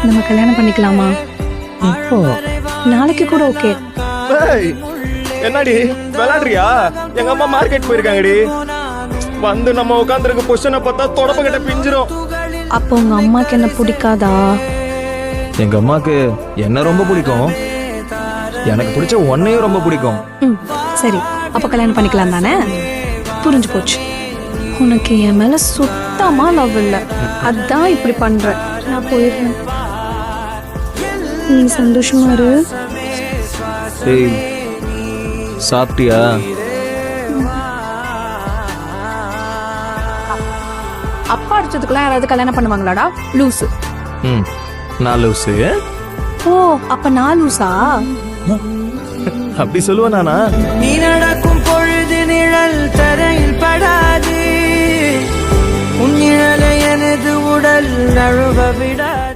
நம்ம கல்யாணம் பண்ணிக்கலாமா? இப்போ நாளைக்கு கூட ஓகே. ஏய், என்னடி விளையாடுறியா? எங்க அம்மா மார்க்கெட் போயிருக்காங்கடி. வந்து நம்ம உட்காந்துருக்க பொசிஷனை பார்த்தா தொடப்ப கிட்ட பிஞ்சிரும். அப்போ உங்க அம்மாக்கு என்ன பிடிக்காதா? எங்க அம்மாக்கு என்ன ரொம்ப பிடிக்கும், எனக்கு பிடிச்ச ஒன்னையும் ரொம்ப பிடிக்கும். சரி, அப்போ கல்யாணம் பண்ணிக்கலாம் தானே? புரிஞ்சு போச்சு. உனக்கு என் மேல சுத்தமா லவ் இல்லை, அதான் இப்படி பண்ற. நான் போயிடுறேன், நீ சந்தோஷமா இரு. ஏய், சாப்பிட்டியா? அப்பா அடிச்சதுக்குலாம் யாராவது கல்யாணம் பண்ணுவாங்களாடா? லூசு. நான் லூசு? ஓ, அப்ப நான் லூசா? அப்படி சொல்லுவேன் நானா? நீ நடக்கும் பொழுது நிழல் தரையில் படாது, உன் நிழலை எனது உடல் நழுவ விடாது.